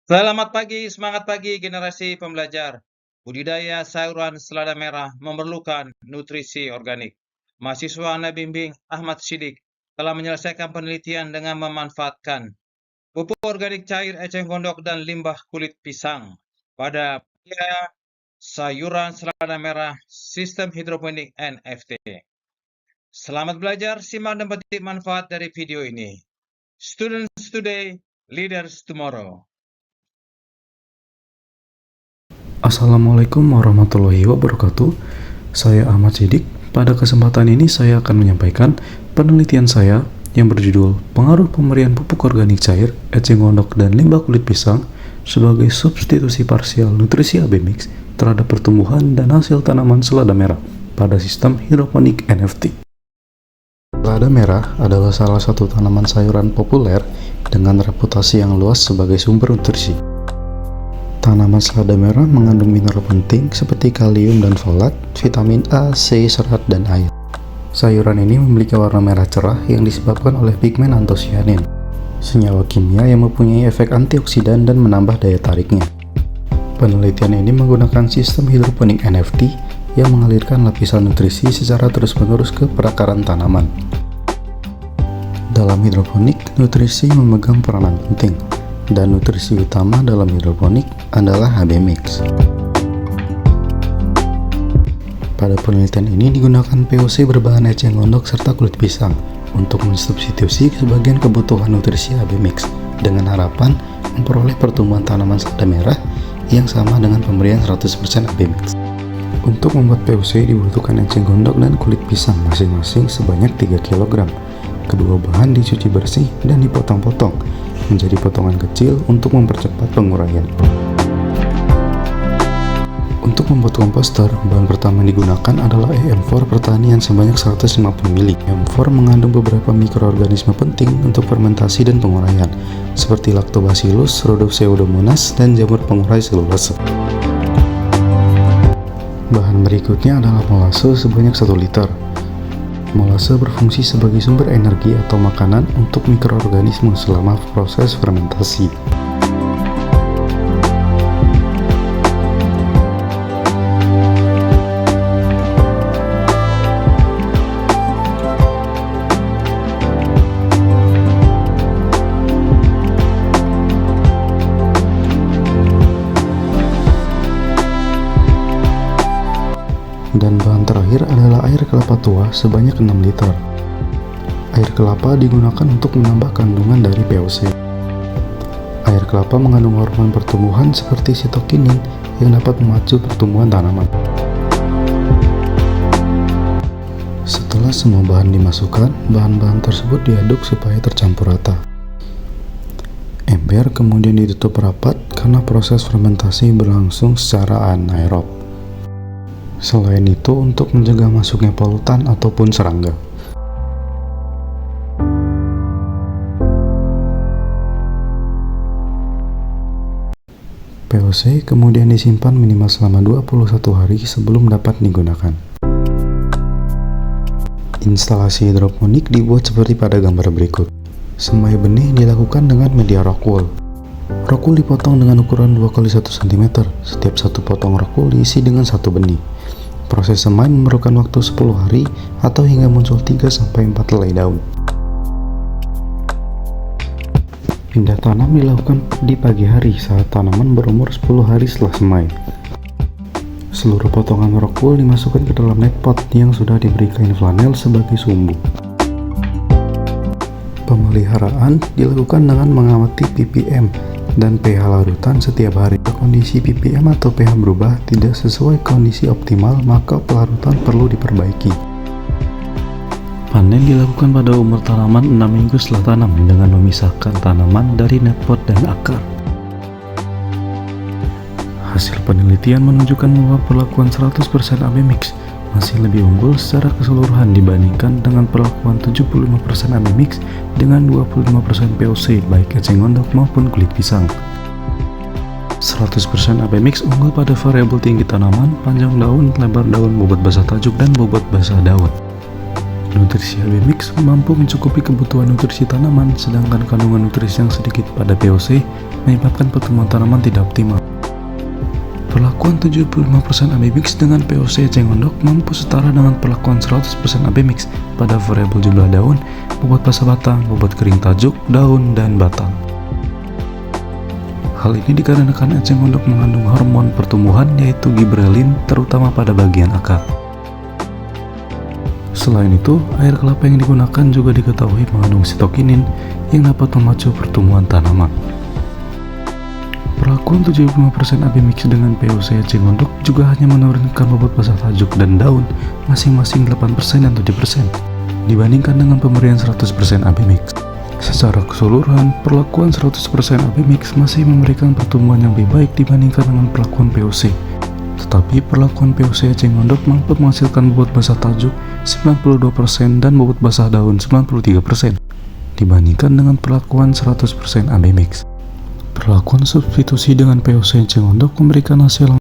Selamat pagi, semangat pagi generasi pembelajar. Budidaya sayuran selada merah memerlukan nutrisi organik. Mahasiswa Anda bimbing Ahmad Sidik telah menyelesaikan penelitian dengan memanfaatkan pupuk organik cair eceng gondok dan limbah kulit pisang pada budidaya sayuran selada merah sistem hidroponik NFT. Selamat belajar, simak dan petik manfaat dari video ini. Students today, leaders tomorrow. Assalamualaikum warahmatullahi wabarakatuh. Saya Ahmad Sidik. Pada kesempatan ini saya akan menyampaikan penelitian saya yang berjudul Pengaruh Pemberian Pupuk Organik Cair, Eceng Gondok, dan Limbah Kulit Pisang sebagai substitusi parsial nutrisi AB Mix terhadap pertumbuhan dan hasil tanaman selada merah pada sistem hidroponik NFT. Selada merah adalah salah satu tanaman sayuran populer dengan reputasi yang luas sebagai sumber nutrisi. Tanaman selada merah mengandung mineral penting seperti kalium dan folat, vitamin A, C, serat, dan air. Sayuran ini memiliki warna merah cerah yang disebabkan oleh pigmen antosianin, senyawa kimia yang mempunyai efek antioksidan dan menambah daya tariknya. Penelitian ini menggunakan sistem hidroponik NFT yang mengalirkan lapisan nutrisi secara terus-menerus ke perakaran tanaman. Dalam hidroponik, nutrisi memegang peranan penting, dan nutrisi utama dalam hidroponik adalah HB Mix. Pada penelitian ini digunakan POC berbahan eceng gondok serta kulit pisang untuk mensubstitusi sebagian kebutuhan nutrisi HB Mix dengan harapan memperoleh pertumbuhan tanaman selada merah yang sama dengan pemberian 100% HB Mix. Untuk membuat POC dibutuhkan eceng gondok dan kulit pisang masing-masing sebanyak 3 kg. Kedua bahan dicuci bersih dan dipotong-potong menjadi potongan kecil untuk mempercepat penguraian. Untuk membuat komposter, bahan pertama yang digunakan adalah EM4 pertanian sebanyak 150 ml. EM4 mengandung beberapa mikroorganisme penting untuk fermentasi dan penguraian, seperti Lactobacillus, Rhodopseudomonas, dan jamur pengurai selulose. Bahan berikutnya adalah molase sebanyak 1 liter. Molase berfungsi sebagai sumber energi atau makanan untuk mikroorganisme selama proses fermentasi. Dan bahan terakhir adalah air kelapa tua sebanyak 6 liter. Air kelapa digunakan untuk menambah kandungan dari POC. Air kelapa mengandung hormon pertumbuhan seperti sitokinin yang dapat memacu pertumbuhan tanaman. Setelah semua bahan dimasukkan, bahan-bahan tersebut diaduk supaya tercampur rata. Ember kemudian ditutup rapat karena proses fermentasi berlangsung secara anaerob. Selain itu, untuk mencegah masuknya polutan ataupun serangga. POC kemudian disimpan minimal selama 21 hari sebelum dapat digunakan. Instalasi hidroponik dibuat seperti pada gambar berikut. Semai benih dilakukan dengan media rockwool. Rockwool dipotong dengan ukuran 2 x 1 cm. Setiap satu potong rockwool diisi dengan satu benih. Proses semai memerlukan waktu 10 hari atau hingga muncul 3-4 helai daun. Pindah tanam dilakukan di pagi hari saat tanaman berumur 10 hari setelah semai. Seluruh potongan rockwool dimasukkan ke dalam net pot yang sudah diberi kain flanel sebagai sumbu. Pemeliharaan dilakukan dengan mengamati ppm dan pH larutan setiap hari. Kondisi ppm atau pH berubah tidak sesuai kondisi optimal, maka pelarutan perlu diperbaiki. Panen dilakukan pada umur tanaman 6 minggu setelah tanam dengan memisahkan tanaman dari net pot dan akar. Hasil penelitian menunjukkan bahwa perlakuan 100% AB Mix masih lebih unggul secara keseluruhan dibandingkan dengan perlakuan 75% AB Mix dengan 25% POC baik eceng gondok maupun kulit pisang. 100% AB Mix unggul pada variabel tinggi tanaman, panjang daun, lebar daun, bobot basah tajuk, dan bobot basah daun. Nutrisi AB Mix mampu mencukupi kebutuhan nutrisi tanaman, sedangkan kandungan nutrisi yang sedikit pada POC menyebabkan pertumbuhan tanaman tidak optimal. Perlakuan 75% AB Mix dengan POC eceng gondok mampu setara dengan perlakuan 100% AB Mix pada variabel jumlah daun, bobot basah batang, bobot kering tajuk, daun, dan batang. Hal ini dikarenakan eceng gondok mengandung hormon pertumbuhan yaitu gibberellin, terutama pada bagian akar. Selain itu, air kelapa yang digunakan juga diketahui mengandung sitokinin yang dapat memacu pertumbuhan tanaman. Perlakuan 75% AB Mix dengan POC eceng gondok juga hanya menurunkan bobot basah tajuk dan daun masing-masing 8% dan 7% dibandingkan dengan pemberian 100% AB Mix. Secara keseluruhan, perlakuan 100% AB Mix masih memberikan pertumbuhan yang lebih baik dibandingkan dengan perlakuan POC. Tetapi perlakuan POC eceng gondok mampu menghasilkan bobot basah tajuk 92% dan bobot basah daun 93% dibandingkan dengan perlakuan 100% AB Mix. Perlakuan substitusi dengan POC eceng gondok memberikan hasil